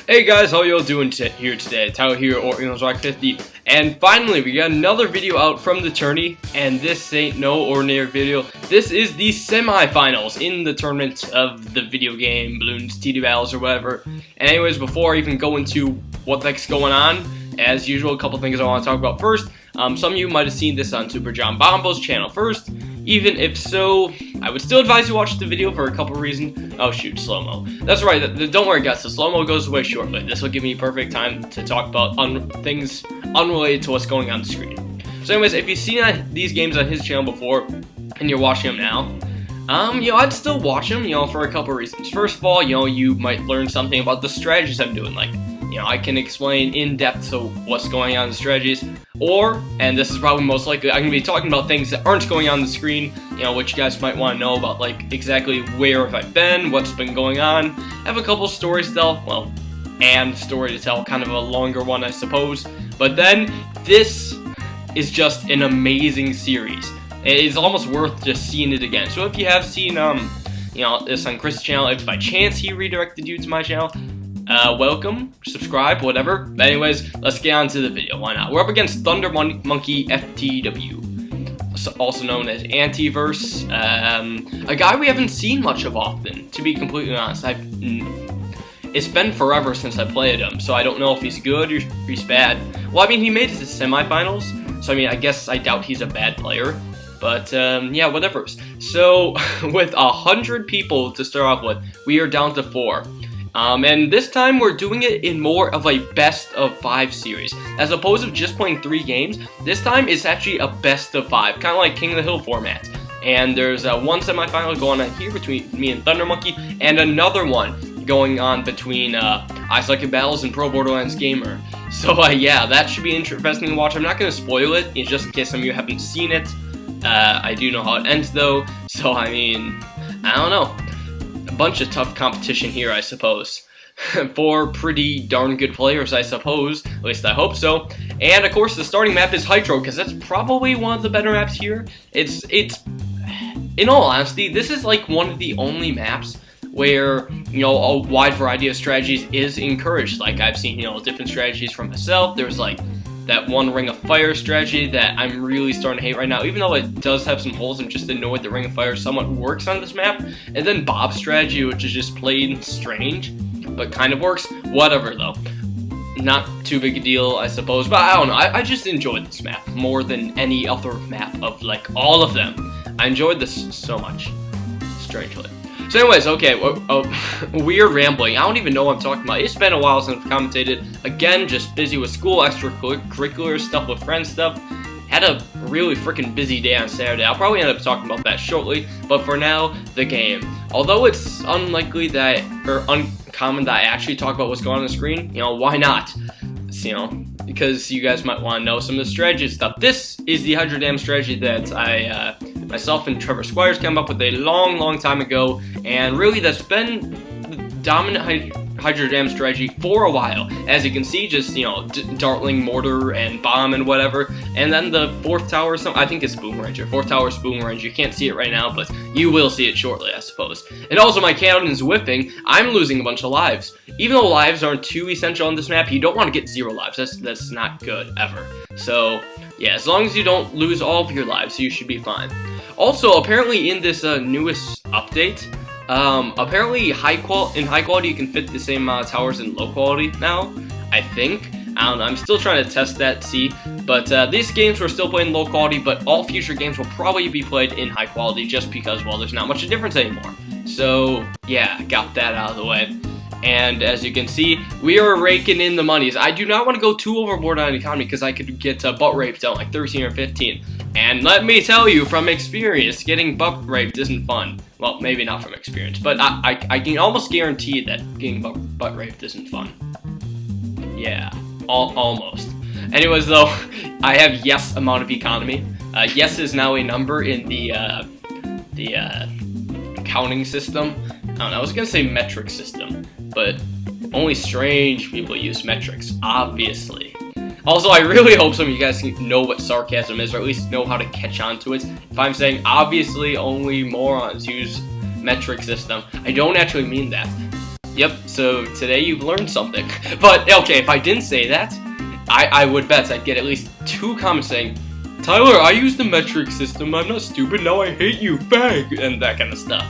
Hey guys, how y'all doing here today? Tyler here, or ThunderMonkeyFTW, and finally we got another video out from the tourney, and this ain't no ordinary video. This is the semifinals in the tournament of the video game Bloons TD Battles or whatever. And anyways, before I even go into what the heck's going on, as usual, a couple things I want to talk about first. Some of you might have seen this on Super John Bombo's channel first. Even if so, I would still advise you watch the video for a couple reasons. Oh shoot, slow-mo. That's right, don't worry guys, the slow-mo goes away shortly. This will give me perfect time to talk about things unrelated to what's going on the screen. So anyways, if you've seen these games on his channel before, and you're watching them now, I'd still watch them, for a couple reasons. First of all, you might learn something about the strategies I'm doing, like, I can explain in depth so what's going on in the strategies, or, and this is probably most likely, I'm going to be talking about things that aren't going on the screen, which you guys might want to know about, like, exactly where have I been, what's been going on. I have a couple stories to tell, well, and story to tell, kind of a longer one, I suppose, but then, this is just an amazing series. It's almost worth just seeing it again. So if you have seen, this on Chris' channel, if by chance he redirected you to my channel, welcome, subscribe, whatever. But anyways, let's get on to the video. Why not? We're up against ThunderMonkeyFTW, also known as Antiverse, a guy we haven't seen much of often, to be completely honest. It's been forever since I played him, so I don't know if he's good or if he's bad. Well, I mean, he made it to semifinals, so I mean, I guess I doubt he's a bad player. But, yeah, whatever. So, with 100 people to start off with, we are down to 4. And this time we're doing it in more of a best of 5 series. As opposed to just playing 3 games, this time it's actually a best of 5, kind of like King of the Hill format. And there's one semifinal going on here between me and ThunderMonkey, and another one going on between Ice Like Battles and Pro Borderlands Gamer. So yeah, that should be interesting to watch. I'm not going to spoil it, just in case some of you haven't seen it. I do know how it ends though, so I mean, I don't know. A bunch of tough competition here, I suppose. 4 pretty darn good players, I suppose. At least I hope so. And of course, the starting map is Hydro, because that's probably one of the better maps here. It's in all honesty, this is like one of the only maps where, a wide variety of strategies is encouraged. Like, I've seen, different strategies from myself. There's like that one Ring of Fire strategy that I'm really starting to hate right now, even though it does have some holes. I'm just annoyed the Ring of Fire somewhat works on this map. And then Bob's strategy, which is just plain strange, but kind of works. Whatever, though. Not too big a deal, I suppose, but I don't know. I just enjoyed this map more than any other map of, like, all of them. I enjoyed this so much, strangely. So anyways, okay, we're rambling. I don't even know what I'm talking about. It's been a while since I've commentated. Again, just busy with school, extracurricular stuff with friends stuff. Had a really freaking busy day on Saturday. I'll probably end up talking about that shortly. But for now, the game. Although it's unlikely that, or uncommon that I actually talk about what's going on the screen, why not? Because you guys might want to know some of the strategy stuff. This is the Hydro Dam strategy that myself and Trevor Squires came up with a long time ago, and really that's been the dominant Hydro Dam strategy for a while. As you can see, just, Dartling, Mortar, and Bomb, and whatever. And then the 4th tower, I think it's Boom Ranger. 4th tower is Boom Ranger. You can't see it right now, but you will see it shortly, I suppose. And also, my cannon's whiffing. I'm losing a bunch of lives. Even though lives aren't too essential on this map, you don't want to get 0 lives. That's not good, ever. So, yeah, as long as you don't lose all of your lives, you should be fine. Also, apparently in this newest update, apparently in high quality you can fit the same amount of towers in low quality now, I think. I don't know, I'm still trying to test that, see. But these games we're still playing low quality, but all future games will probably be played in high quality just because, well, there's not much of a difference anymore. So, yeah, got that out of the way. And as you can see, we are raking in the monies. I do not want to go too overboard on economy because I could get butt raped at like 13 or 15. And let me tell you from experience, getting butt raped isn't fun. Well, maybe not from experience, but I can almost guarantee that getting butt raped isn't fun. Yeah, almost. Anyways, though, I have yes amount of economy. Yes is now a number in the counting system. I don't know, I was gonna say metric system, but only strange people use metrics, obviously. Also, I really hope some of you guys know what sarcasm is, or at least know how to catch on to it. If I'm saying, obviously, only morons use metric system, I don't actually mean that. Yep, so today you've learned something. But, okay, if I didn't say that, I would bet I'd get at least 2 comments saying, Tyler, I use the metric system, I'm not stupid, now I hate you, fag, and that kind of stuff.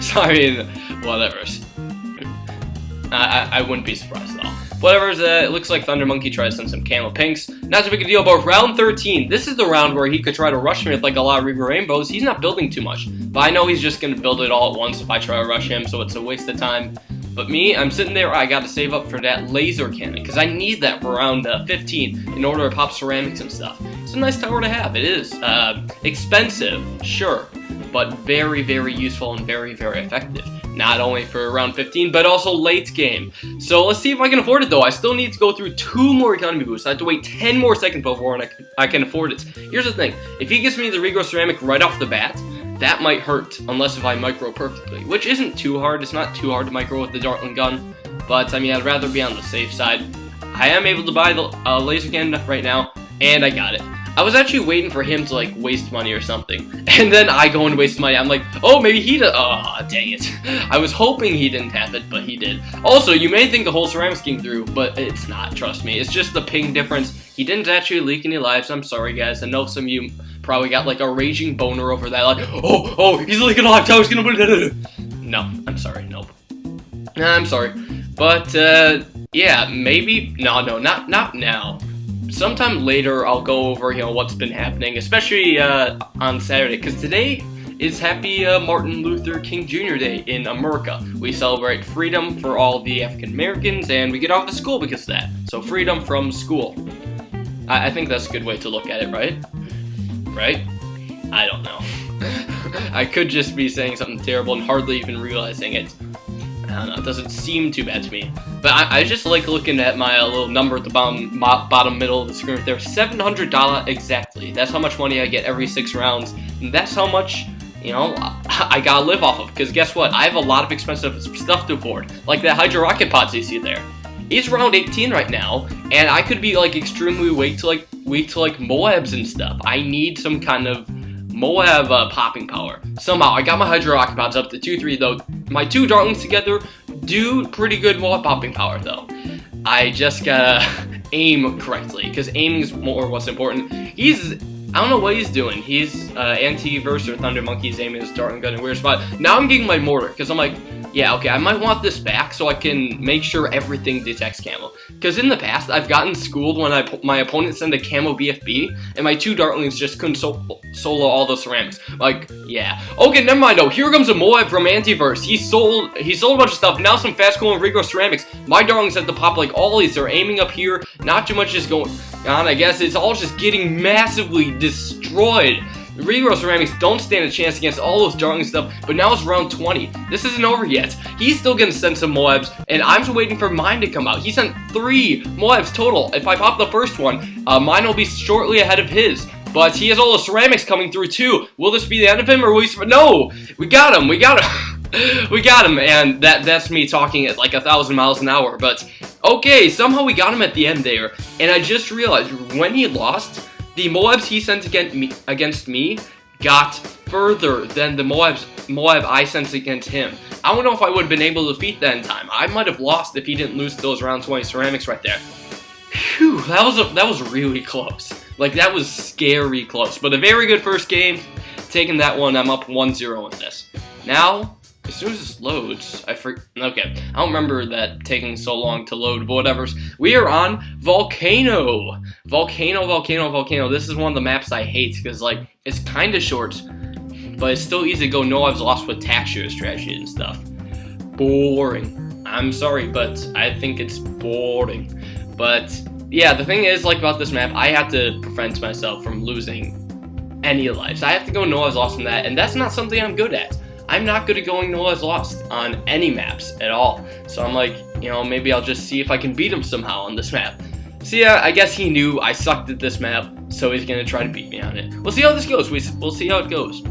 So, I mean, whatever. I wouldn't be surprised at all. Whatever, it looks like ThunderMonkey tried to send some camo pinks. Not too big a deal, but round 13. This is the round where he could try to rush me with like a lot of Reaver Rainbows. He's not building too much, but I know he's just going to build it all at once if I try to rush him, so it's a waste of time. But me, I'm sitting there, I got to save up for that laser cannon, because I need that for round 15 in order to pop ceramics and stuff. It's a nice tower to have. It is expensive, sure, but very, very useful and very, very effective. Not only for round 15, but also late game. So let's see if I can afford it, though. I still need to go through 2 more economy boosts. I have to wait 10 more seconds before I can afford it. Here's the thing. If he gives me the regrow ceramic right off the bat, that might hurt, unless if I micro perfectly, which isn't too hard. It's not too hard to micro with the Dartling gun, but I mean, I'd rather be on the safe side. I am able to buy the laser cannon right now, and I got it. I was actually waiting for him to, like, waste money or something, and then I go and waste money. I'm like, oh, maybe he did. Oh, dang it. I was hoping he didn't have it, but he did. Also, you may think the whole ceramics came through, but it's not, trust me. It's just the ping difference. He didn't actually leak any lives. I'm sorry, guys. I know some of you probably got, like, a raging boner over that. Like, oh, he's leaking a live tower's gonna put it. No, I'm sorry, nope. I'm sorry. But, yeah, maybe, no, not now. Sometime later, I'll go over, you know, what's been happening, especially on Saturday, because today is Happy Martin Luther King Jr. Day in America. We celebrate freedom for all the African Americans, and we get off of school because of that. So freedom from school. I think that's a good way to look at it, right? Right? I don't know. I could just be saying something terrible and hardly even realizing it. I don't know, it doesn't seem too bad to me. But I just like looking at my little number at the bottom middle of the screen right there. $700 exactly. That's how much money I get every 6 rounds. And that's how much, you know, I gotta live off of. Because guess what? I have a lot of expensive stuff to afford. Like that Hydro Rocket Pods you see there. He's round 18 right now. And I could be like extremely weak to like Moabs and stuff. I need some kind of Moab popping power. Somehow, I got my Hydro Rocket Pods up to 2-3 though. My 2 Dartlings together do pretty good Moab popping power though. I just gotta aim correctly, because aiming is more what's important. I don't know what he's doing. He's Antiverse or ThunderMonkey's aiming his Dartling gun in a weird spot. Now I'm getting my mortar, because I'm like, yeah, okay, I might want this back so I can make sure everything detects camo. Because in the past, I've gotten schooled when my opponent sent a camo BFB, and my 2 Dartlings just couldn't solo all the ceramics. Like, yeah. Okay, never mind though. Here comes a Moab from Antiverse. He sold a bunch of stuff. Now some fast going regrow ceramics. My Dartlings have to pop like all these. They're aiming up here. Not too much is going on. I guess it's all just getting massively destroyed. Regrow ceramics don't stand a chance against all those Dartling stuff, but now it's round 20. This isn't over yet. He's still gonna send some Moabs, and I'm just waiting for mine to come out. He sent 3 Moabs total. If I pop the first one, mine will be shortly ahead of his. But he has all the ceramics coming through too. Will this be the end of him, or will he? No! We got him! We got him! We got him, and that's me talking at like 1,000 miles an hour. But okay, somehow we got him at the end there. And I just realized when he lost, the Moabs he sent against me got further than the Moab I sent against him. I don't know if I would have been able to defeat that in time. I might have lost if he didn't lose those round 20 ceramics right there. Phew, that was really close. Like, that was scary close. But a very good first game. Taking that one, I'm up 1-0 in this. Now, as soon as this loads, okay, I don't remember that taking so long to load, but whatever's. We are on Volcano. Volcano. This is one of the maps I hate, because, like, it's kind of short, but it's still easy to go no I've lost with tack shooter strategy and stuff. Boring. I'm sorry, but I think it's boring. But, yeah, the thing is, like, about this map, I have to prevent myself from losing any lives. I have to go no I've lost on that, and that's not something I'm good at. I'm not good at going no I've lost on any maps at all. So I'm like, you know, maybe I'll just see if I can beat him somehow on this map. So yeah, I guess he knew I sucked at this map, so he's gonna try to beat me on it. We'll see how this goes. We'll see how it goes.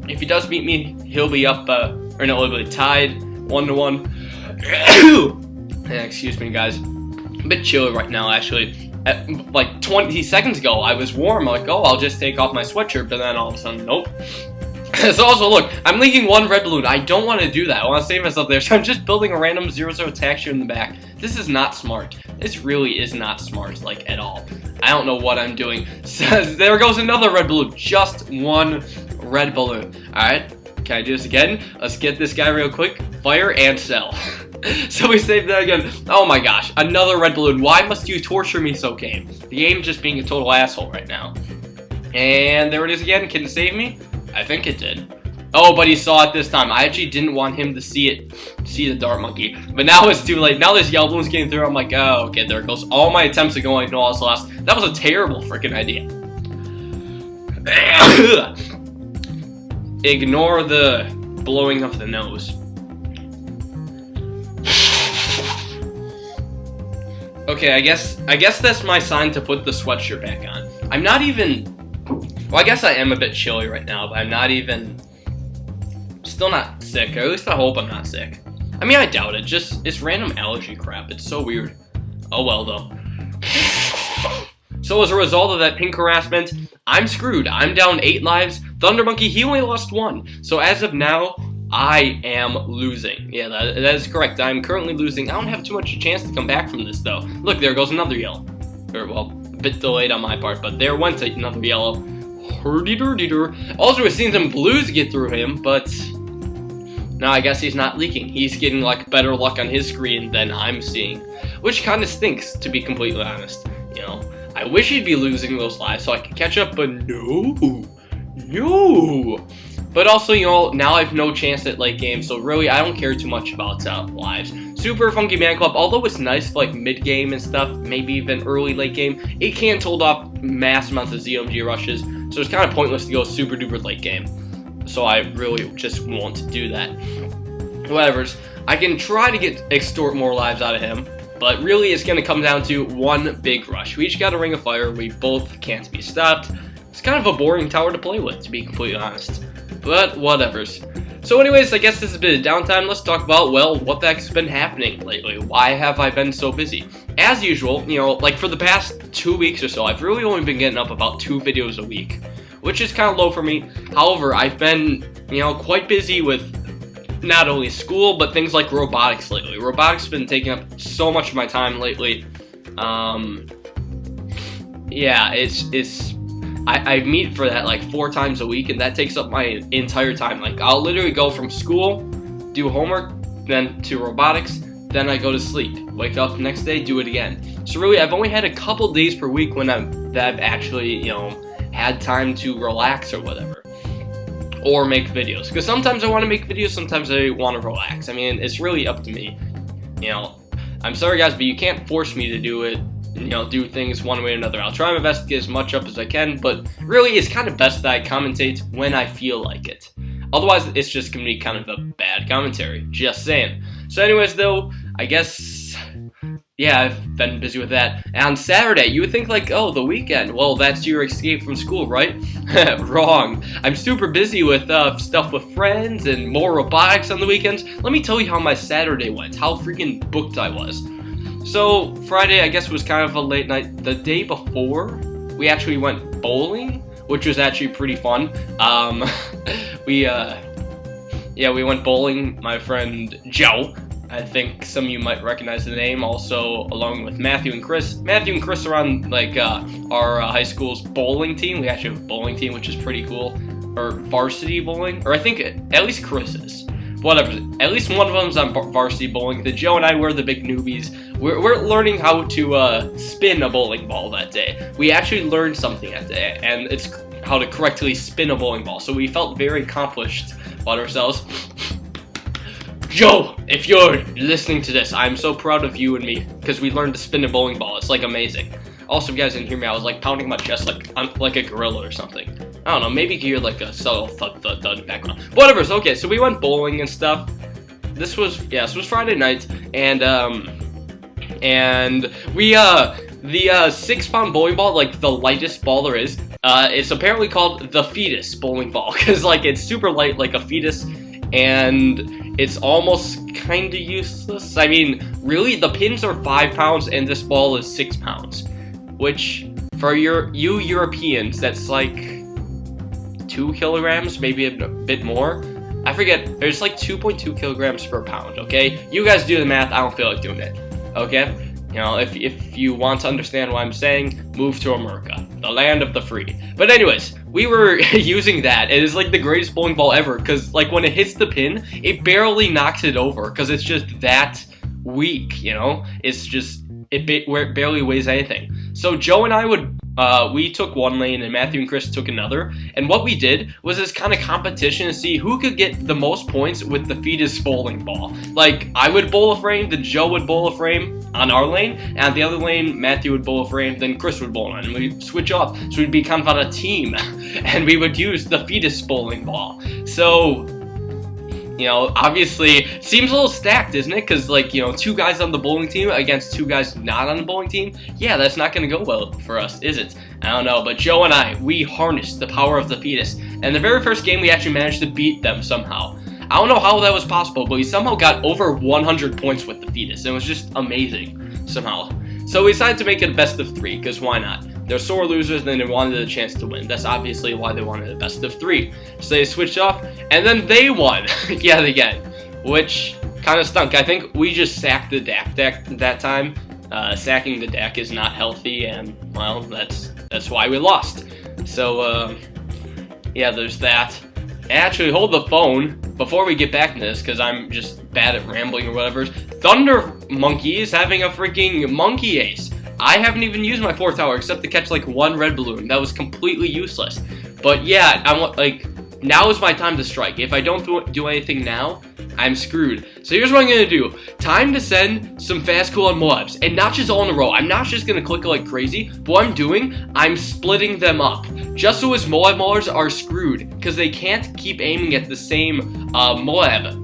If he does beat me, he'll be up, or no, he'll be tied 1-1. Excuse me, guys. A bit chilly right now, actually. Like 20 seconds ago, I was warm. I'm like, oh, I'll just take off my sweatshirt, but then all of a sudden, nope. So also, look, I'm leaking one red balloon. I don't want to do that. I want to save myself there. So I'm just building a random 0-0 texture in the back. This is not smart. This really is not smart, like, at all. I don't know what I'm doing. So, there goes another red balloon. Just one red balloon. Alright, can I do this again? Let's get this guy real quick. Fire and sell. So we saved that again. Oh my gosh, another red balloon. Why must you torture me so, game? The game just being a total asshole right now. And there it is again. Can it save me? I think it did. Oh, but he saw it this time. I actually didn't want him to see the dart monkey. But now it's too late. Now this yellow balloon's getting through. I'm like, oh, okay, there it goes. All my attempts at going no all's lost. That was a terrible freaking idea. Ignore the blowing of the nose. Okay, I guess that's my sign to put the sweatshirt back on. I'm not even... Well, I guess I am a bit chilly right now, but I'm not even... Still not sick, or at least I hope I'm not sick. I mean, I doubt it, it's random allergy crap, it's so weird. Oh well, though. So as a result of that pink harassment, I'm screwed. I'm down 8 lives. ThunderMonkey, he only lost 1. So as of now, I am losing. Yeah, that is correct. I'm currently losing. I don't have too much a chance to come back from this, though. Look, there goes another yellow. Or, well, a bit delayed on my part, but there went another yellow. Hurdy-durdy-dur. Also, we've seen some blues get through him, but... No, I guess he's not leaking. He's getting, like, better luck on his screen than I'm seeing. Which kind of stinks, to be completely honest. You know, I wish he'd be losing those lives so I could catch up, but no. No. But also, you know, now I have no chance at late game, so really, I don't care too much about lives. Super Funky Man Club, although it's nice for, like, mid-game and stuff, maybe even early late game, it can't hold off mass amounts of ZOMG rushes, so it's kind of pointless to go super duper late game. So I really just won't do that. Whatever's, I can try to extort more lives out of him, but really it's going to come down to one big rush. We each got a Ring of Fire, we both can't be stopped. It's kind of a boring tower to play with, to be completely honest. But whatever's. So anyways, I guess this has been a downtime. Let's talk about, well, what the heck's been happening lately. Why have I been so busy? As usual, you know, like for the past 2 weeks or so, I've really only been getting up about 2 videos a week, which is kind of low for me. However, I've been, you know, quite busy with not only school, but things like robotics lately. Robotics has been taking up so much of my time lately. Yeah, I meet for that like 4 times a week, and that takes up my entire time. Like, I'll literally go from school, do homework, then to robotics, then I go to sleep. Wake up the next day, do it again. So really, I've only had a couple days per week when I've actually, you know, had time to relax or whatever. Or make videos. Because sometimes I want to make videos, sometimes I want to relax. I mean, it's really up to me. You know, I'm sorry guys, but you can't force me to do it. You know, do things one way or another. I'll try my best to get as much up as I can, but really it's kind of best that I commentate when I feel like it. Otherwise, it's just gonna be kind of a bad commentary. Just saying. So anyways, though, I guess, yeah, I've been busy with that. And on Saturday, you would think like, oh, the weekend. Well, that's your escape from school, right? Wrong. I'm super busy with stuff with friends and more robotics on the weekends. Let me tell you how my Saturday went. How freaking booked I was. So, Friday, I guess, was kind of a late night. The day before, we actually went bowling, which was actually pretty fun. We went bowling. My friend Joe, I think some of you might recognize the name, also along with Matthew and Chris. Matthew and Chris are on, like, our high school's bowling team. We actually have a bowling team, which is pretty cool. Or varsity bowling, or I think at least Chris is. Whatever, at least one of them's on varsity bowling. The Joe and I were the big newbies. We're learning how to spin a bowling ball that day. We actually learned something that day, and it's how to correctly spin a bowling ball. So we felt very accomplished about ourselves. Joe, if you're listening to this, I'm so proud of you and me, because we learned to spin a bowling ball. It's like amazing. Also, if you guys didn't hear me, I was like pounding my chest like a gorilla or something. I don't know, maybe you can hear like a subtle thud in the background. Whatever, so okay, so we went bowling and stuff. This was Friday night, and we, the 6-pound bowling ball, like the lightest ball there is, it's apparently called the fetus bowling ball, because like it's super light like a fetus, and it's almost kinda useless. I mean, really, the pins are 5 pounds, and this ball is 6 pounds, which, for you Europeans, that's like 2 kilograms, maybe a bit more. I forget, it's like 2.2 kilograms per pound, okay? You guys do the math, I don't feel like doing it, okay? You know, if you want to understand what I'm saying, move to America, the land of the free. But anyways, we were using that. It is like the greatest bowling ball ever, because like when it hits the pin, it barely knocks it over, because it's just that weak, you know? It's just, it barely weighs anything. So Joe and I we took one lane and Matthew and Chris took another, and what we did was this kind of competition to see who could get the most points with the fetus bowling ball. Like, I would bowl a frame, then Joe would bowl a frame on our lane, and on the other lane, Matthew would bowl a frame, then Chris would bowl on, and we'd switch off, so we'd be kind of on a team, and we would use the fetus bowling ball. So, you know, obviously, seems a little stacked, isn't it? Because, like, you know, 2 guys on the bowling team against 2 guys not on the bowling team, yeah, that's not going to go well for us, is it? I don't know, but Joe and I, we harnessed the power of the fetus, and the very first game, we actually managed to beat them somehow. I don't know how that was possible, but we somehow got over 100 points with the fetus. It was just amazing, somehow. So we decided to make it a best of 3, because why not? They're sore losers, and they wanted a chance to win. That's obviously why they wanted a best of 3. So they switched off, and then they won yet again, which kind of stunk. I think we just sacked the deck that time. Sacking the deck is not healthy, and, well, that's why we lost. So, yeah, there's that. Actually, hold the phone before we get back to this, because I'm just bad at rambling or whatever. ThunderMonkey is having a freaking monkey ace. I haven't even used my 4th tower except to catch like 1 red balloon. That was completely useless. But yeah, I want, like, now is my time to strike. If I don't do anything now, I'm screwed. So here's what I'm gonna do. Time to send some fast cool on Moabs, and not just all in a row. I'm not just gonna click like crazy. But what I'm doing, I'm splitting them up. Just so his Moab Maulers are screwed, because they can't keep aiming at the same Moab.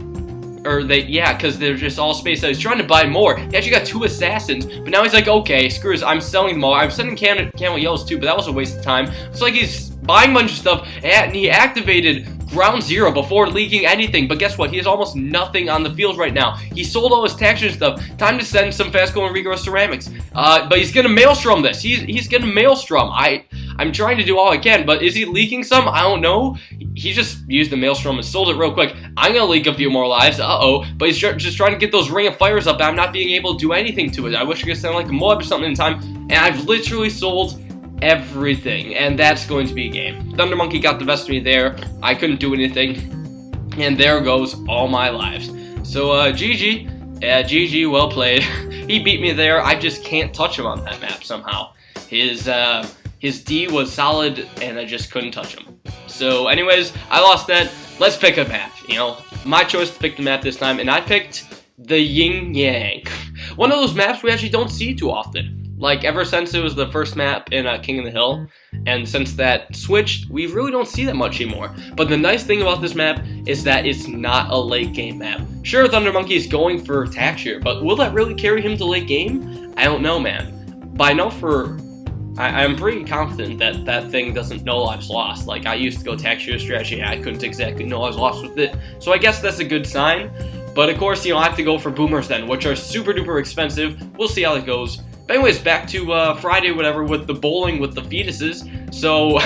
Or because they're just all spaced out. He's trying to buy more. He actually got 2 assassins, but now he's like, okay, screw this, I'm selling them all. I'm sending camel yellows too, but that was a waste of time. It's like he's buying a bunch of stuff, and he activated ground 0 before leaking anything, but guess what? He has almost nothing on the field right now. He sold all his texture and stuff. Time to send some fast goal and regrowth ceramics. But he's gonna maelstrom this. He's gonna maelstrom. I'm trying to do all I can, but is he leaking some? I don't know. He just used the maelstrom and sold it real quick. I'm gonna leak a few more lives, but he's just trying to get those ring of fires up, and I'm not being able to do anything to it. I wish I could send like a Moab or something in time, and I've literally sold everything, and that's going to be a game. ThunderMonkey got the best of me there. I couldn't do anything, and there goes all my lives. So, GG. Yeah, GG, well played. He beat me there. I just can't touch him on that map somehow. His D was solid, and I just couldn't touch him. So, anyways, I lost that. Let's pick a map, you know. My choice to pick the map this time, and I picked the Yin Yang. One of those maps we actually don't see too often. Like, ever since it was the first map in King of the Hill, and since that switched, we really don't see that much anymore. But the nice thing about this map is that it's not a late game map. Sure, ThunderMonkey is going for Taxure, but will that really carry him to late game? I don't know, man. But I know I'm pretty confident that that thing doesn't know lives lost. Like, I used to go Taxure strategy, and I couldn't exactly know lives lost with it. So I guess that's a good sign. But of course, you know, I have to go for boomers then, which are super duper expensive. We'll see how it goes. But anyways, back to Friday, whatever, with the bowling with the fetuses. So,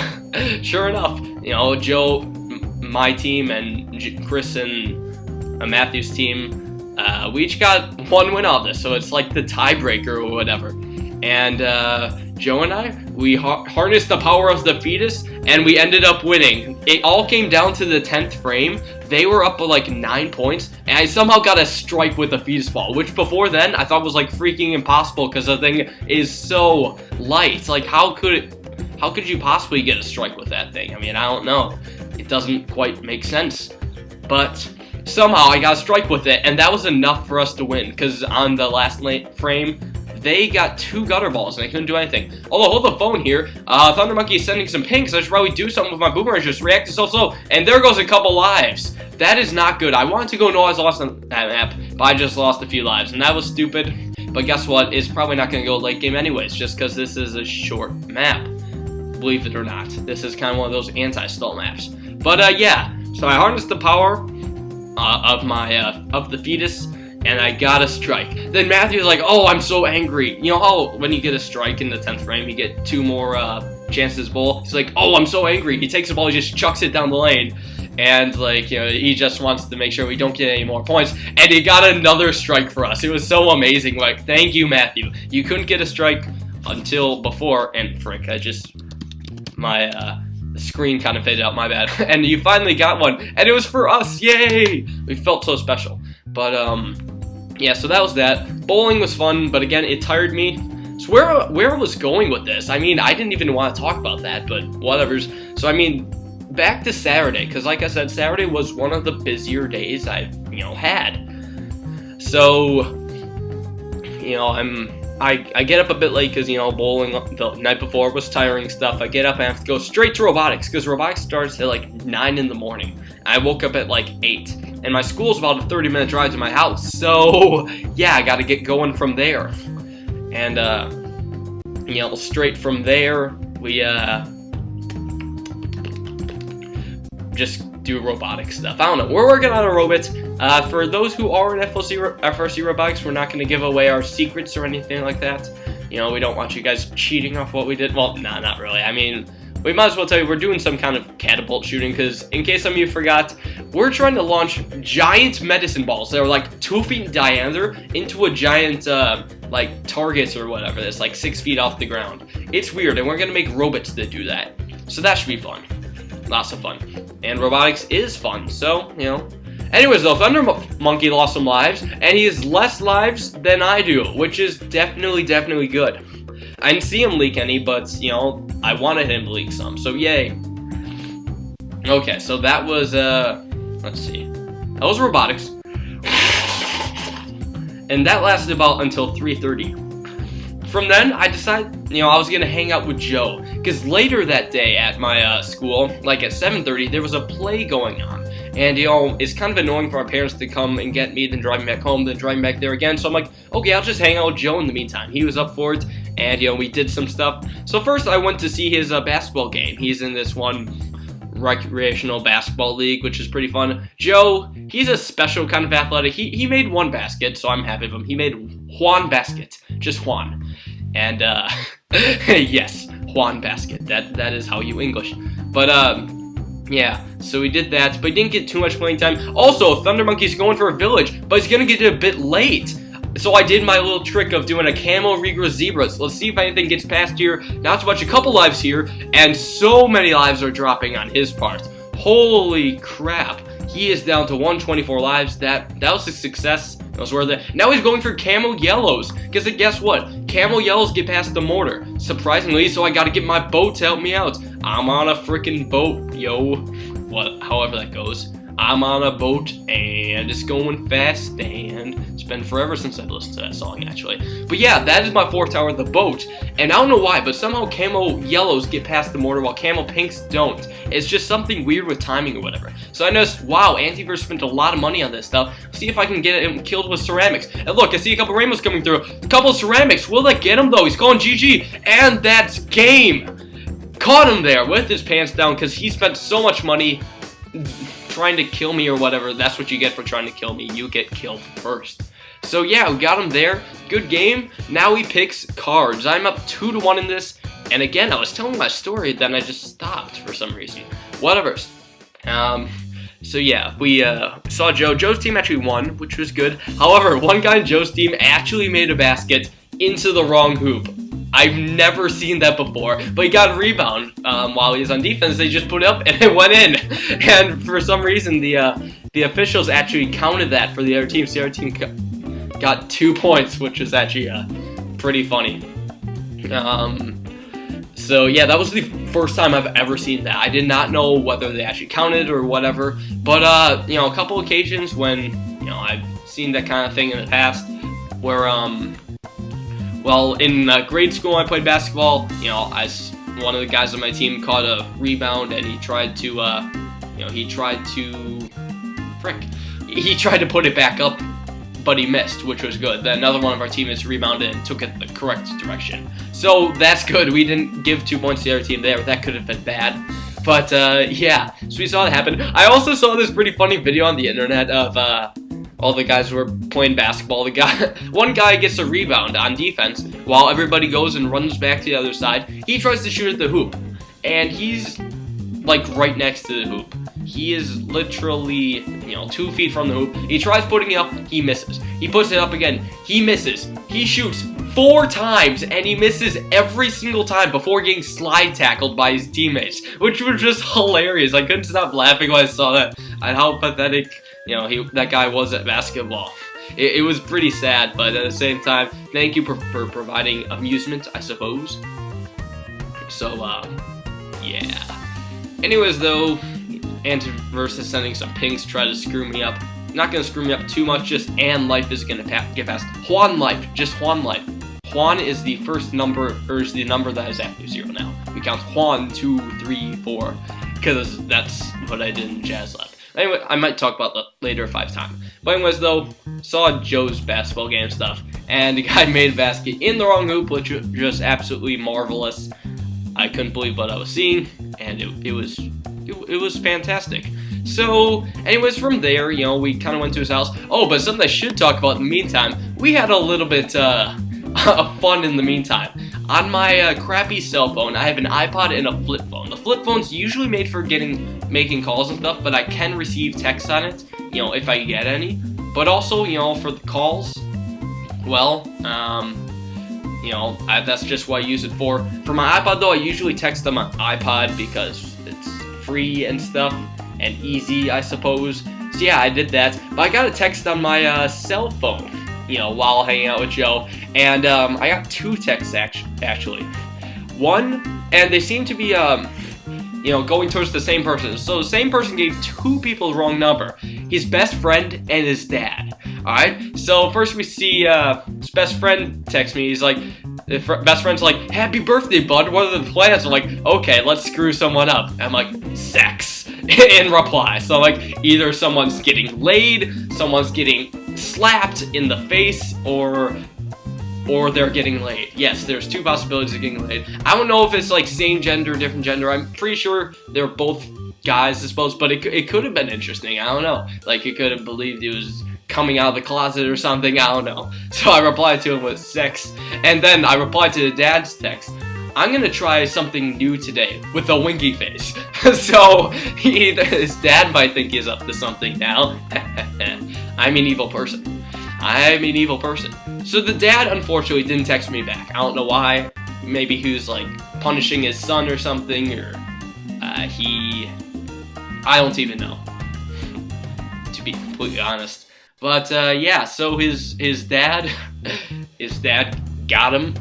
sure enough, you know, Joe, my team, and Chris and Matthew's team, we each got 1 win on this. So it's like the tiebreaker or whatever. And Joe and I, we harnessed the power of the fetus, and we ended up winning. It all came down to the 10th frame. They were up by like 9 points, and I somehow got a strike with a fetus ball, which before then I thought was like freaking impossible because the thing is so light. Like, how could you possibly get a strike with that thing? I mean, I don't know. It doesn't quite make sense. But somehow I got a strike with it, and that was enough for us to win, because on the last frame, they got 2 gutter balls, and they couldn't do anything. Although, hold the phone here. ThunderMonkey is sending some pinks. I should probably do something with my boomerang. Just reacted so slow. And there goes a couple lives. That is not good. I wanted to go no lives lost on that map, but I just lost a few lives, and that was stupid. But guess what? It's probably not going to go late game anyways, just because this is a short map. Believe it or not. This is kind of one of those anti-stall maps. But, yeah. So I harnessed the power of the fetus, and I got a strike. Then Matthew's like, oh, I'm so angry. You know how when you get a strike in the 10th frame, you get 2 more chances bowl. He's like, oh, I'm so angry. He takes the ball, he just chucks it down the lane. And, like, you know, he just wants to make sure we don't get any more points. And he got another strike for us. It was so amazing. Like, thank you, Matthew. You couldn't get a strike until before. And, frick, my screen kind of faded out, my bad. And you finally got one. And it was for us. Yay! We felt so special. But, yeah, so that was that. Bowling was fun, but again, it tired me. So where I was going with this, I mean, I didn't even want to talk about that, but whatever's. So, I mean, back to Saturday, because like I said, Saturday was one of the busier days I've, you know, had. So, you know, I get up a bit late because, you know, bowling the night before was tiring stuff. I get up and I have to go straight to robotics, because robotics starts at like 9 in the morning. I woke up at like 8, and my school's about a 30-minute drive to my house. So, yeah, I got to get going from there. And, you know, straight from there, we, just do robotic stuff. I don't know. We're working on a robot. For those who are in FRC robotics, we're not going to give away our secrets or anything like that. You know, we don't want you guys cheating off what we did. Well, nah, not really. I mean, we might as well tell you we're doing some kind of catapult shooting, because in case some of you forgot, we're trying to launch giant medicine balls that are like 2 feet in diameter into a giant, like, targets or whatever that's like 6 feet off the ground. It's weird, and we're going to make robots that do that. So that should be fun. Lots of fun. And robotics is fun, so, you know. Anyways, though, ThunderMonkey lost some lives, and he has less lives than I do, which is definitely good. I didn't see him leak any, but, you know, I wanted him to leak some, so yay. Okay, so that was, let's see. That was robotics. And that lasted about until 3:30. From then, I decided, you know, I was going to hang out with Joe. Because later that day at my school, like at 7:30, there was a play going on. And, you know, it's kind of annoying for our parents to come and get me, then drive me back home, then drive me back there again. So I'm like, okay, I'll just hang out with Joe in the meantime. He was up for it, and, you know, we did some stuff. So first, I went to see his basketball game. He's in this one recreational basketball league, which is pretty fun. Joe, he's a special kind of athletic. He made one basket, so I'm happy with him. He made Juan basket. Just Juan. And, yes, Juan basket. That is how you English. But, yeah, so we did that, but he didn't get too much playing time. Also, ThunderMonkey's going for a village, but he's gonna get a bit late. So I did my little trick of doing a camo regress zebras. Let's see if anything gets past here. Not too much, a couple lives here, and so many lives are dropping on his part. Holy crap. He is down to 124 lives. That was a success. It was worth it. Now he's going for camo yellows. Because guess what? Camo yellows get past the mortar. Surprisingly, so I gotta get my boat to help me out. I'm on a freaking boat, yo. However that goes. I'm on a boat, and it's going fast, and it's been forever since I've listened to that song, actually. But yeah, that is my 4th tower, the boat. And I don't know why, but somehow camo yellows get past the mortar while camo pinks don't. It's just something weird with timing or whatever. So I noticed, wow, Antiverse spent a lot of money on this stuff. See if I can get him killed with ceramics. And look, I see a couple rainbows coming through. A couple of ceramics. Will that get him, though? He's going GG. And that's game. Caught him there with his pants down because he spent so much money trying to kill me or whatever. That's what you get for trying to kill me. You get killed first. So yeah, we got him there. Good game. Now he picks cards. I'm up 2-1 in this. And again, I was telling my story, then I just stopped for some reason. Whatever. So yeah, we saw Joe. Joe's team actually won, which was good. However, one guy in Joe's team actually made a basket into the wrong hoop. I've never seen that before, but he got a rebound while he was on defense. They just put it up and it went in, and for some reason the officials actually counted that for the other team. So the other team got 2 points, which was actually pretty funny. So yeah, that was the first time I've ever seen that. I did not know whether they actually counted or whatever, but you know, a couple occasions when, you know, I've seen that kind of thing in the past, where well, in grade school I played basketball. You know, one of the guys on my team caught a rebound, and he tried to, you know, he tried to put it back up, but he missed, which was good. Then another one of our teammates rebounded and took it the correct direction. So that's good. We didn't give 2 points to the other team there. That could have been bad. But yeah, so we saw it happen. I also saw this pretty funny video on the internet of, all the guys were playing basketball. One guy gets a rebound on defense while everybody goes and runs back to the other side. He tries to shoot at the hoop, and he's like right next to the hoop. He is literally, 2 feet from the hoop. He tries putting it up, he misses. He puts it up again, he misses. He shoots 4 times, and he misses every single time before getting slide tackled by his teammates, which was just hilarious. I couldn't stop laughing when I saw that, and how pathetic, that guy was at basketball. It was pretty sad, but at the same time, thank you for providing amusement, I suppose. So, yeah. Anyways, though, Antiverse is sending some pings to try to screw me up. Not gonna screw me up too much, just Ann Life is gonna get past. Juan Life, just Juan Life. Juan is the first number, or is the number that is after 0 now. We count Juan, 2, 3, 4, because that's what I did in Jazz Lab. Anyway, I might talk about that later if I have time. But anyways, though, saw Joe's basketball game stuff, and the guy made a basket in the wrong hoop, which was just absolutely marvelous. I couldn't believe what I was seeing, and it was fantastic. So, anyways, from there, we kind of went to his house. Oh, but something I should talk about in the meantime, we had a little bit of fun in the meantime. On my crappy cell phone, I have an iPod and a flip phone. The flip phone's usually made for making calls and stuff, but I can receive text on it, if I get any. But also, for the calls, well, that's just what I use it for. For my iPod, though, I usually text on my iPod because it's free and stuff, and easy, I suppose. So yeah, I did that. But I got a text on my cell phone, while hanging out with Joe. And I got 2 texts, actually. One, and they seem to be, going towards the same person. So the same person gave 2 people the wrong number. His best friend and his dad. Alright, so first we see his best friend text me. He's like, best friend's like, happy birthday, bud, what are the plans? I'm like, okay, let's screw someone up. I'm like, sex, in reply. So like, either someone's getting laid, someone's getting slapped in the face, or they're getting laid. Yes, there's 2 possibilities of getting laid. I don't know if it's like same gender, different gender. I'm pretty sure they're both guys, I suppose, but it could have been interesting. I don't know. Like, it could have believed he was coming out of the closet or something, I don't know. So I replied to him with sex, and then I replied to the dad's text, I'm gonna try something new today, with a winky face. So, his dad might think he's up to something now. I'm an evil person. So the dad, unfortunately, didn't text me back. I don't know why. Maybe he was, like, punishing his son or something, or, I don't even know, to be completely honest. But, yeah, so his dad got him.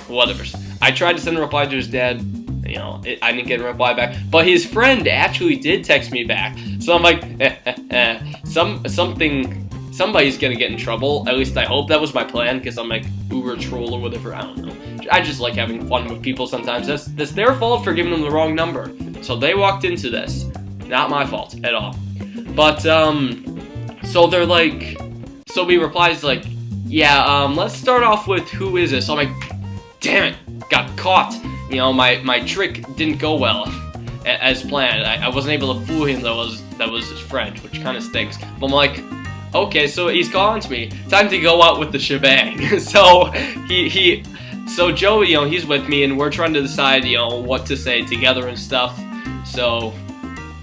Whatever. I tried to send a reply to his dad, I didn't get a reply back. But his friend actually did text me back. So I'm like, somebody's gonna get in trouble. At least I hope. That was my plan, because I'm like uber troll or whatever, I don't know. I just like having fun with people sometimes. That's their fault for giving them the wrong number. So they walked into this. Not my fault at all. But, so they're like, so he replies like, yeah, let's start off with who is this? So I'm like, damn it, got caught. My trick didn't go well as planned. I wasn't able to fool him. That was his friend, which kind of stinks. But I'm like, okay, so he's calling to me. Time to go out with the shebang. So so Joe, he's with me, and we're trying to decide, what to say together and stuff. So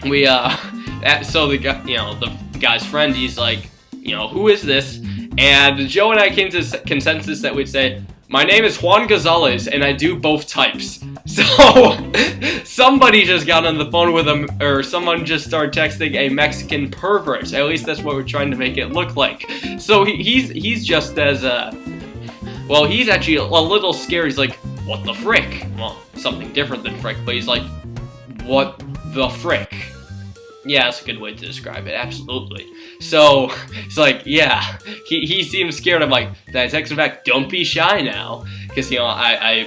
we, so the guy, the guy's friend, he's like, who is this? And Joe and I came to the consensus that we'd say, my name is Juan Gonzalez, and I do both types. So, somebody just got on the phone with him, or someone just started texting a Mexican pervert. At least that's what we're trying to make it look like. So, he's just as, well, he's actually a little scared. He's like, what the frick? Well, something different than frick, but he's like, what the frick? Yeah, that's a good way to describe it, absolutely. So, it's like, yeah, he seems scared. I'm like, then I text him back, don't be shy now, because, I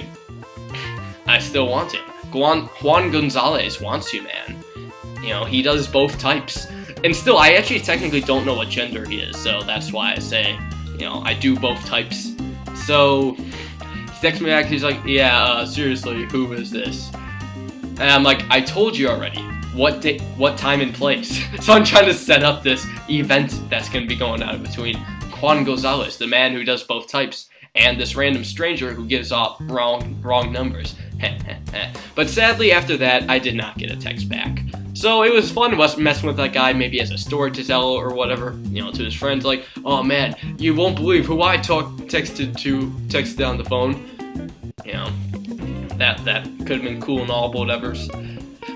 still want him. Juan Gonzalez wants you, man. He does both types. And still, I actually technically don't know what gender he is, so that's why I say, I do both types. So, he texts me back, he's like, yeah, seriously, who is this? And I'm like, I told you already. what time and place. So I'm trying to set up this event that's going to be going on between Juan Gonzalez, the man who does both types, and this random stranger who gives off wrong numbers. But sadly, after that, I did not get a text back. So it was fun messing with that guy, maybe as a story to tell or whatever, to his friends, like, oh man, you won't believe who I texted on the phone. That could have been cool and all, but whatever.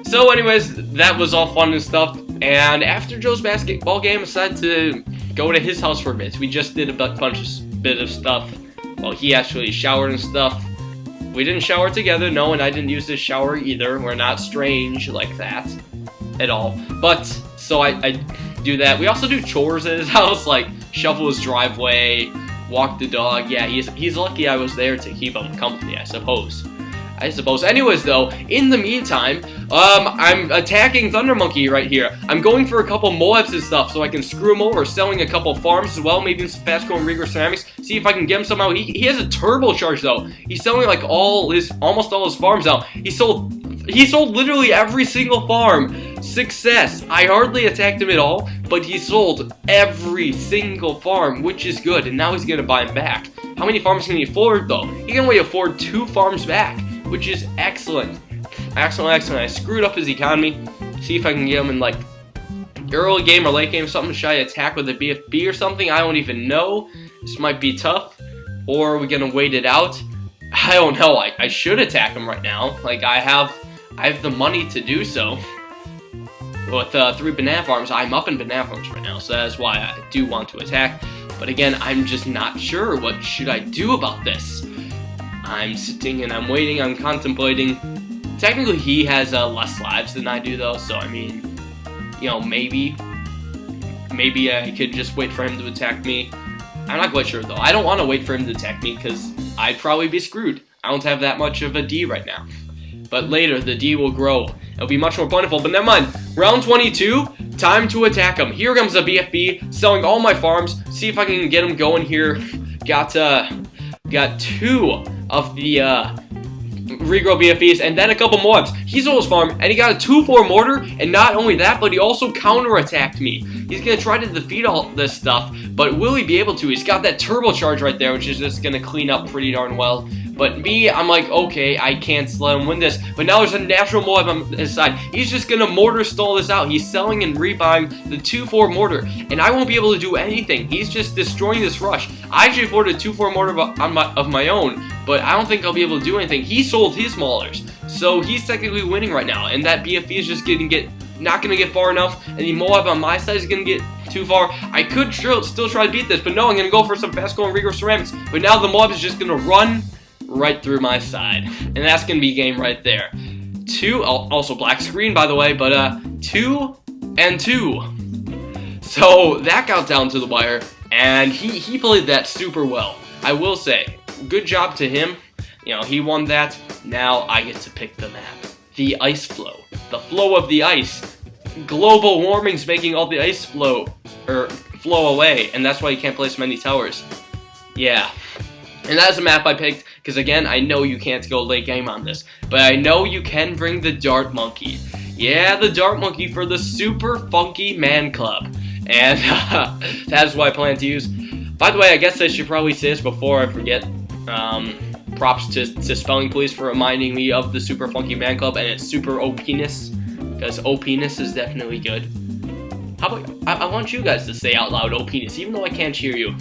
So anyways, that was all fun and stuff, and after Joe's basketball game, I decided to go to his house for a bit. We just did a bit of stuff. Well, he actually showered and stuff. We didn't shower together, no, and I didn't use his shower either. We're not strange like that at all. But, so I do that. We also do chores at his house, like shovel his driveway, walk the dog. Yeah, he's lucky I was there to keep him company, I suppose. Anyways, though, in the meantime, I'm attacking ThunderMonkey right here. I'm going for a couple Moabs and stuff so I can screw him over, selling a couple farms as well, maybe some fast-growing rigorous ceramics, see if I can get him somehow. He has a turbocharge, though. He's selling, like, almost all his farms out. He sold literally every single farm. Success. I hardly attacked him at all, but he sold every single farm, which is good, and now he's gonna buy him back. How many farms can he afford, though? He can only afford 2 farms back, which is excellent. Excellent. I screwed up his economy. See if I can get him in, like, early game or late game, something. Should I attack with a BFB or something? I don't even know. This might be tough. Or are we gonna wait it out? I don't know. I should attack him right now. Like, I have the money to do so. With 3 banana farms, I'm up in banana farms right now, so that's why I do want to attack. But again, I'm just not sure. What should I do about this? I'm sitting and I'm waiting, I'm contemplating. Technically, he has less lives than I do, though, so I mean, maybe I could just wait for him to attack me. I'm not quite sure, though. I don't want to wait for him to attack me, because I'd probably be screwed. I don't have that much of a D right now. But later, the D will grow. It'll be much more plentiful, but never mind. Round 22, time to attack him. Here comes a BFB, selling all my farms. See if I can get him going here. Got 2 of the regrow BFBs, and then a couple Moabs. He sold his farm, and he got a 2-4 mortar, and not only that, but he also counterattacked me. He's gonna try to defeat all this stuff, but will he be able to? He's got that turbocharge right there, which is just gonna clean up pretty darn well. But me, I'm like, okay, I can't let him win this. But now there's a natural Moab on his side. He's just gonna mortar stall this out. He's selling and rebuying the 2-4 mortar, and I won't be able to do anything. He's just destroying this rush. I actually afforded a 2-4 mortar of my own, but I don't think I'll be able to do anything. He sold his maulers, so he's technically winning right now, and that BFB is just not gonna get far enough, and the Moab on my side is gonna get too far. I could still try to beat this, but no, I'm gonna go for some fast-growing rigorous ceramics. But now the Moab is just gonna run right through my side, and that's gonna be game right there. 2, also black screen by the way, but 2 and 2. So that got down to the wire, and he played that super well. I will say, good job to him. He won that. Now I get to pick the map. The ice flow. The flow of the ice. Global warming's making all the ice flow away, and that's why you can't place many towers. Yeah. And that's a map I picked, because again, I know you can't go late game on this, but I know you can bring the Dart Monkey. Yeah, the Dart Monkey for the Super Funky Man Club. And that's what I plan to use. By the way, I guess I should probably say this before I forget. Props to Spelling Police for reminding me of the Super Funky Man Club and its super OP-ness, because OP-ness is definitely good. How about, I want you guys to say out loud OP-ness, even though I can't hear you.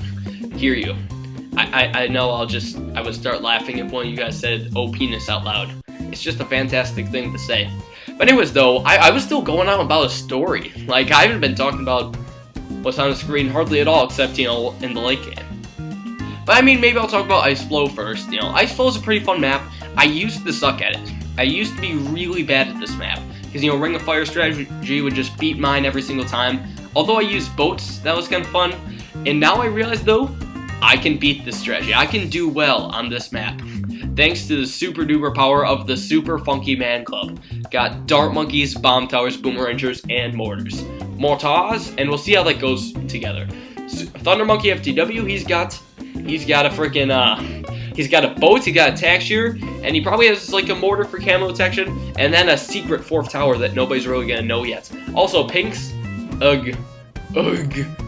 I know I would start laughing if one of you guys said OP-ness out loud. It's just a fantastic thing to say. But anyways, though, I was still going on about a story. Like, I haven't been talking about what's on the screen hardly at all, except, in the late game. But I mean, maybe I'll talk about Ice Flow first. Ice Flow is a pretty fun map. I used to suck at it. I used to be really bad at this map. Because, Ring of Fire strategy would just beat mine every single time. Although I used boats, that was kind of fun. And now I realize, though, I can beat this strategy. I can do well on this map. Thanks to the super duper power of the Super Funky Man Club. Got Dart Monkeys, Bomb Towers, Boomerangers, and Mortars. Mortars, and we'll see how that goes together. ThunderMonkeyFTW, he's got a freaking, he's got a boat, he got a tack shear, and he probably has like a mortar for camo detection, and then a secret 4th tower that nobody's really gonna know yet. Also, pinks, ugh.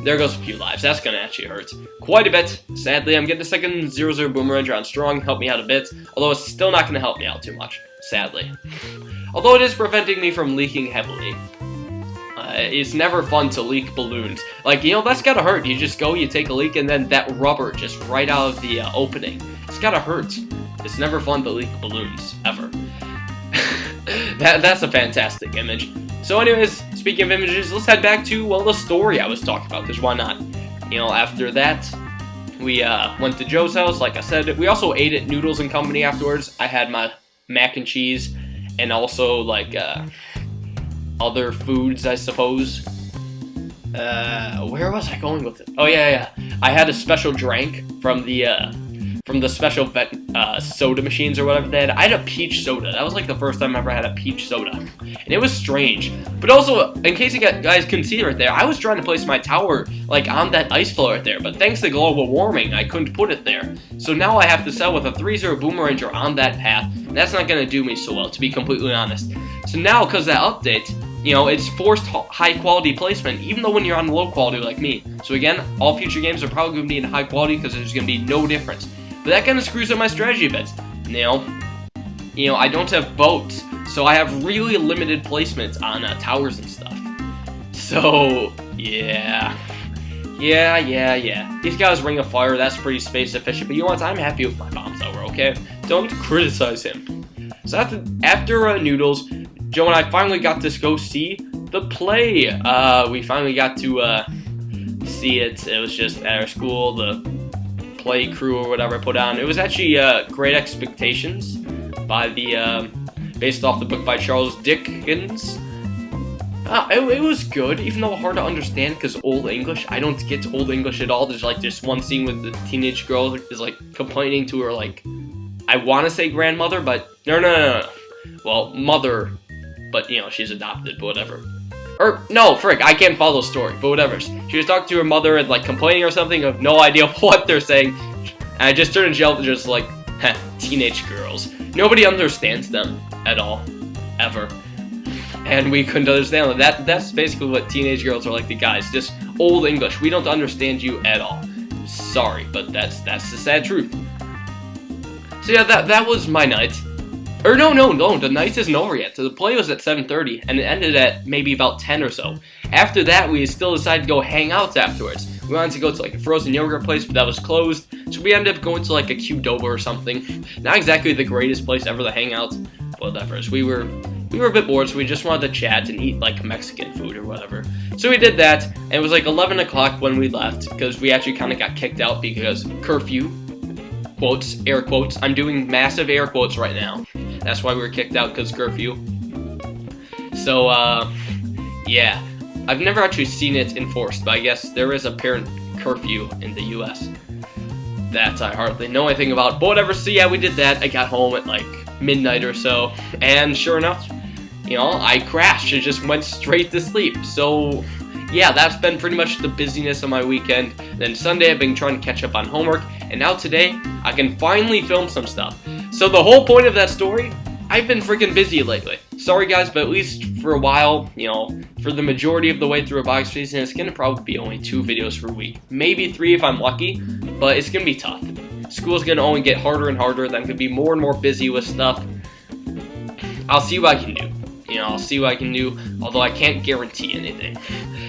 There goes a few lives. That's gonna actually hurt quite a bit. Sadly, I'm getting a second 0-0 Boomeranger on strong, help me out a bit, although it's still not gonna help me out too much, sadly. Although it is preventing me from leaking heavily. It's never fun to leak balloons. Like, you know, that's gotta hurt. You just go, you take a leak, and then that rubber just right out of the opening. It's gotta hurt. It's never fun to leak balloons, ever. That's a fantastic image. So anyways, speaking of images, let's head back to, well, the story I was talking about, because why not? You know, after that, we went to Joe's house, like I said. We also ate at Noodles and Company afterwards. I had my mac and cheese, and also, like, other foods, I suppose. Where was I going with it? Oh, yeah. I had a special drink from the special soda machines or whatever they had. I had a peach soda. That was like the first time I ever had a peach soda. And it was strange. But also, in case you guys couldn't see right there, I was trying to place my tower like on that ice floor right there. But thanks to global warming, I couldn't put it there. So now I have to sell with a 3-0 Boomeranger on that path. And that's not going to do me so well, to be completely honest. So now, because of that update, you know, it's forced high quality placement, even though when you're on low quality like me. So again, all future games are probably going to be in high quality because there's going to be no difference. But that kind of screws up my strategy a bit. You know, I don't have boats, so I have really limited placements on towers and stuff. So, yeah. These guys Ring of Fire, that's pretty space efficient, but you know what, I'm happy with my bomb tower, okay? Don't criticize him. So after Noodles, Joe and I finally got to go see the play. We finally got to see it. It was just at our school, the play crew or whatever I put on. It was actually Great Expectations by the based off the book by Charles Dickens. It was good, even though hard to understand because Old English. I don't get Old English at all. There's like this one scene with the teenage girl is like complaining to her, like, I want to say grandmother, but no. Well, mother, but you know, she's adopted, but whatever. Or, no, frick, I can't follow the story, but whatever. She was talking to her mother and, like, complaining or something. I have no idea what they're saying. And I just turned and yelled, just like, heh, teenage girls. Nobody understands them at all. Ever. And we couldn't understand them. That's basically what teenage girls are like to guys. Just Old English. We don't understand you at all. Sorry, but that's the sad truth. So yeah, that was my night. Or no, the night isn't over yet. So the play was at 7:30, and it ended at maybe about 10 or so. After that, we still decided to go hang out afterwards. We wanted to go to like a frozen yogurt place, but that was closed. So we ended up going to like a Qdoba or something. Not exactly the greatest place ever to hang out, but whatever. So we were a bit bored, so we just wanted to chat and eat like Mexican food or whatever. So we did that, and it was like 11 o'clock when we left, because we actually kind of got kicked out because curfew. Quotes, air quotes. I'm doing massive air quotes right now. That's why we were kicked out, because curfew. So, yeah. I've never actually seen it enforced, but I guess there is a parent curfew in the US. That I hardly know anything about, but whatever. So yeah, we did that. I got home at like midnight or so, and sure enough, you know, I crashed and just went straight to sleep. So yeah, that's been pretty much the busyness of my weekend. Then Sunday I've been trying to catch up on homework, and now today I can finally film some stuff. So the whole point of that story, I've been freaking busy lately. Sorry guys, but at least for a while, you know, for the majority of the way through a box season, it's gonna probably be only 2 videos per week. Maybe 3 if I'm lucky, but it's gonna be tough. School's gonna only get harder and harder, then I'm gonna be more and more busy with stuff. I'll see what I can do. You know, I'll see what I can do, although I can't guarantee anything.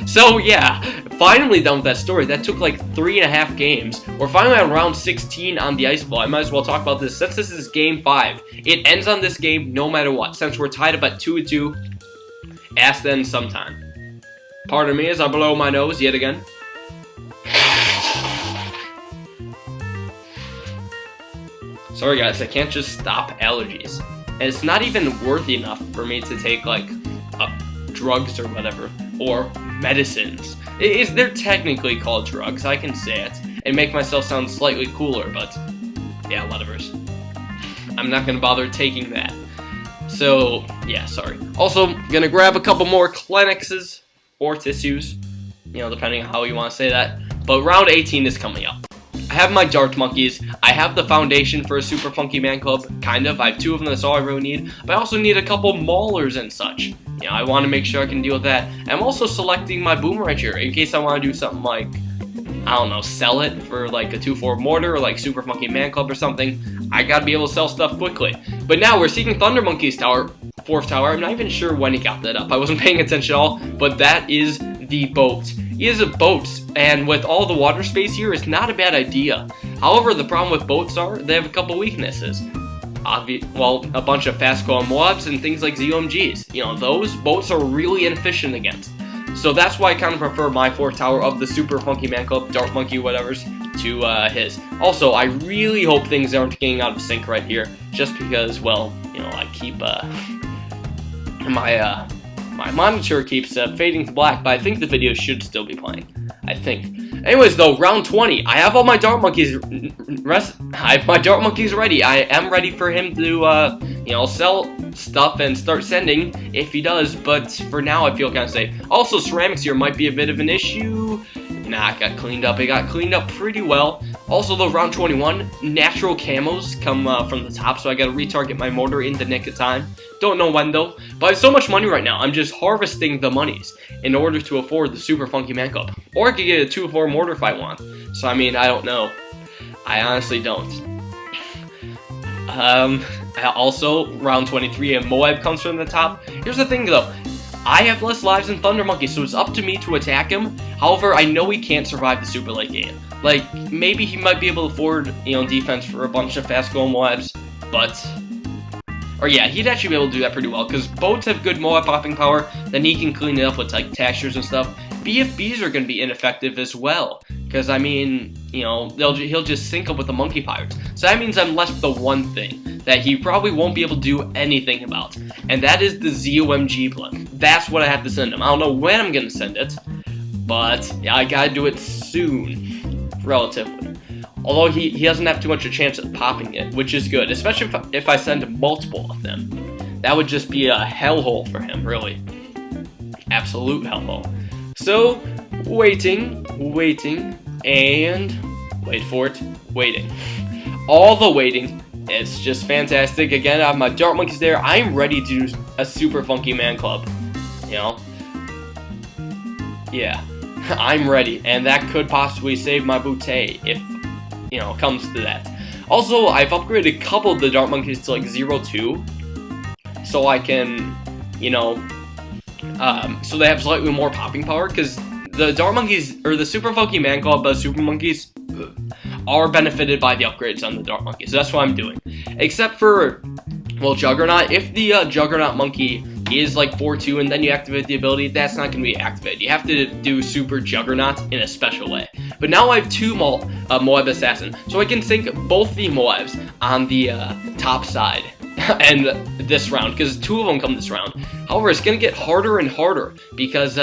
So yeah, finally done with that story. That took like 3.5 games. We're finally on round 16 on the ice ball. I might as well talk about this since this is game 5. It ends on this game no matter what. Since we're tied up at 2-2, ask then sometime. Pardon me as I blow my nose yet again. Sorry guys, I can't just stop allergies. And it's not even worthy enough for me to take like drugs or whatever, or medicines. They're technically called drugs, I can say it, and make myself sound slightly cooler, but yeah, whatever's. I'm not gonna bother taking that. So yeah, sorry. Also, gonna grab a couple more Kleenexes or tissues, you know, depending on how you want to say that. But round 18 is coming up. I have my Dart Monkeys. I have the foundation for a Super Funky Man Club, kind of. I have 2 of them, that's all I really need. But I also need a couple maulers and such. You know, I want to make sure I can deal with that. I'm also selecting my boomerang here in case I want to do something like, I don't know, sell it for like a 2-4 mortar or like Super Funky Man Club or something. I gotta be able to sell stuff quickly. But now we're seeking ThunderMonkey's tower, 4th tower. I'm not even sure when he got that up. I wasn't paying attention at all, but that is the boat. He is a boat, and with all the water space here, it's not a bad idea. However, the problem with boats are, they have a couple weaknesses. Well, a bunch of fast-growing mobs and things like ZOMGs. You know, those boats are really inefficient against. So that's why I kind of prefer my 4th tower of the Super Funky Man Club, Dart Monkey, whatever's, to his. Also, I really hope things aren't getting out of sync right here, just because, well, you know, I keep, my monitor keeps fading to black, but I think the video should still be playing. I think. Anyways, though, round 20. I have all my Dart Monkeys. I have my Dart Monkeys ready. I am ready for him to, you know, sell stuff and start sending if he does. But for now, I feel kind of safe. Also, ceramics here might be a bit of an issue. Nah, it got cleaned up. It got cleaned up pretty well. Also, though, round 21, natural camos come from the top, so I gotta retarget my mortar in the nick of time. Don't know when, though, but I have so much money right now, I'm just harvesting the monies in order to afford the Super Funky Man Club. Or I could get a 2-4 mortar if I want. So, I mean, I don't know. I honestly don't. Also, round 23, a Moab comes from the top. Here's the thing, though. I have less lives than ThunderMonkey, so it's up to me to attack him. However, I know he can't survive the super late game. Like, maybe he might be able to afford, you know, defense for a bunch of fast-going Moabs, but... Or yeah, he'd actually be able to do that pretty well, because boats have good Moab popping power, then he can clean it up with, like, textures and stuff. BFBs are going to be ineffective as well, because, I mean, you know, he'll just sync up with the Monkey Pirates. So that means I'm left with the one thing that he probably won't be able to do anything about, and that is the ZOMG blimp. That's what I have to send him. I don't know when I'm going to send it, but yeah, I gotta do it soon, relatively. Although he doesn't have too much a chance of popping it, which is good, especially if I send multiple of them. That would just be a hellhole for him, really. Absolute hellhole. So, waiting, and wait for it, waiting. All the waiting. It's just fantastic. Again, I have my Dart Monkeys there. I'm ready to do a Super Funky Man Club. You know? Yeah. I'm ready. And that could possibly save my boutte if, you know, it comes to that. Also, I've upgraded a couple of the Dart Monkeys to like 0-2. So I can, you know, so they have slightly more popping power. Because the Dart Monkeys, or the Super Funky Man Club, Super Monkeys, are benefited by the upgrades on the Dart Monkey, so that's what I'm doing. Except for, well, Juggernaut. If the Juggernaut Monkey is like 4-2 and then you activate the ability, that's not going to be activated. You have to do Super Juggernaut in a special way. But now I have 2 Moab Assassin, so I can sync both the Moabs on the top side and this round, because 2 of them come this round. However, it's going to get harder and harder, because,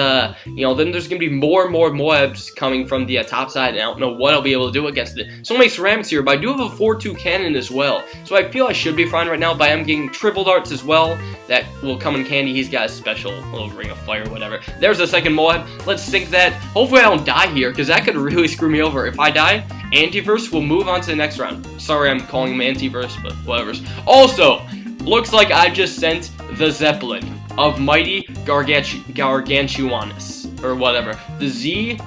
you know, then there's going to be more and more Moabs coming from the top side, and I don't know what I'll be able to do against it. So many ceramics here, but I do have a 4-2 cannon as well, so I feel I should be fine right now, but I am getting triple darts as well. That will come in handy. He's got a special little ring of fire or whatever. There's a second Moab. Let's sync that. Hopefully I don't die here, because that could really screw me over. If I die, Antiverse will move on to the next round. Sorry I'm calling him Antiverse, but whatever. Also, looks like I just sent the Zeppelin of Mighty Gargantuanus, or whatever. The ZOMG.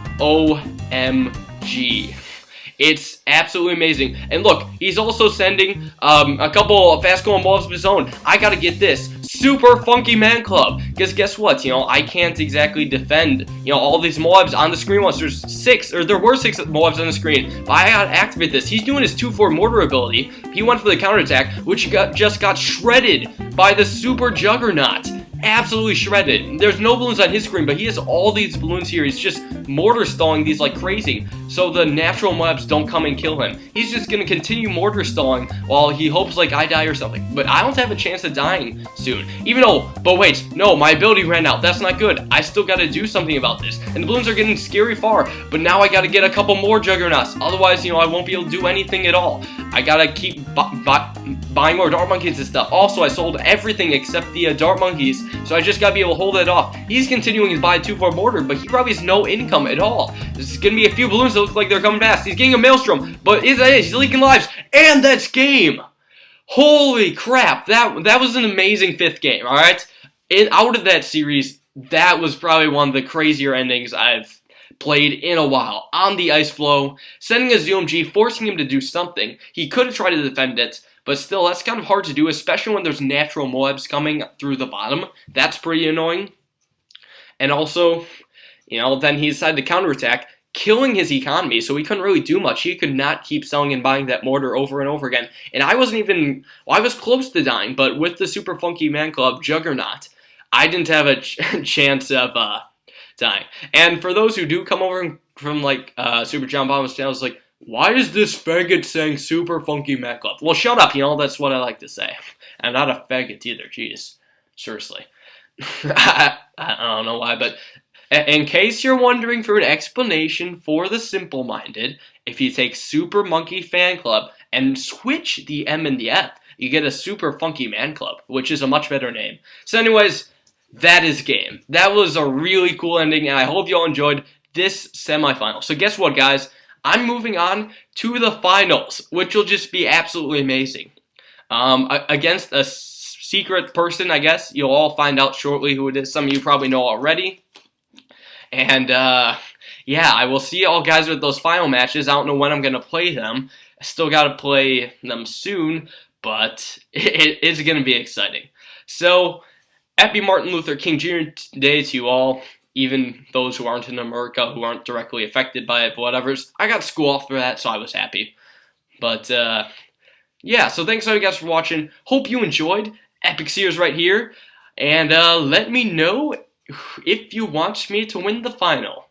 It's absolutely amazing. And look, he's also sending a couple of fast-going mobs of his own. I gotta get this Super Funky Man Club. Because guess what? You know, I can't exactly defend, you know, all these mobs on the screen once there's 6, or there were 6 mobs on the screen. But I gotta activate this. He's doing his 2-4 mortar ability. He went for the counterattack, which just got shredded by the Super Juggernaut. Absolutely shredded. There's no balloons on his screen, but he has all these balloons here. He's just mortar stalling these like crazy, so the natural mobs don't come and kill him. He's just gonna continue mortar stalling while he hopes like I die or something. But I don't have a chance of dying soon. Even though, but wait, no, my ability ran out. That's not good. I still gotta do something about this. And the balloons are getting scary far, but now I gotta get a couple more Juggernauts. Otherwise, you know, I won't be able to do anything at all. I gotta keep buying more Dart Monkeys and stuff. Also, I sold everything except the Dart Monkeys so I just gotta be able to hold it off. He's continuing his buy 2-4 mortar, but he probably has no income at all. There's gonna be a few balloons that look like they're coming fast. He's getting a maelstrom, but he's leaking lives, and that's game. Holy crap, that was an amazing 5th game, alright? Out of that series, that was probably one of the crazier endings I've played in a while. On the ice flow, sending a ZOMG, forcing him to do something. He could have tried to defend it, but still, that's kind of hard to do, especially when there's natural Moabs coming through the bottom. That's pretty annoying. And also, then he decided to counterattack, killing his economy, so he couldn't really do much. He could not keep selling and buying that mortar over and over again. And I wasn't even, I was close to dying, but with the Super Funky Man Club Juggernaut, I didn't have a chance of dying. And for those who do come over from Super John Bottom's channels, why is this faggot saying Super Funky Man Club? Well, shut up, that's what I like to say. I'm not a faggot either, jeez. Seriously. I don't know why, but in case you're wondering for an explanation for the simple-minded, if you take Super Monkey Fan Club and switch the M and the F, you get a Super Funky Man Club, which is a much better name. So anyways, that is game. That was a really cool ending, and I hope you all enjoyed this semifinal. So guess what, guys? I'm moving on to the finals, which will just be absolutely amazing. Against a secret person, I guess. You'll all find out shortly who it is. Some of you probably know already. And, yeah, I will see y'all guys with those final matches. I don't know when I'm going to play them. I still got to play them soon, but it's going to be exciting. So, happy Martin Luther King Jr. Day to you all, even those who aren't in America, who aren't directly affected by it, but whatever. I got school off for that, so I was happy. But, yeah, so thanks all you guys for watching. Hope you enjoyed. Epic Sears right here. And, let me know if you want me to win the final.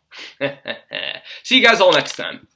See you guys all next time.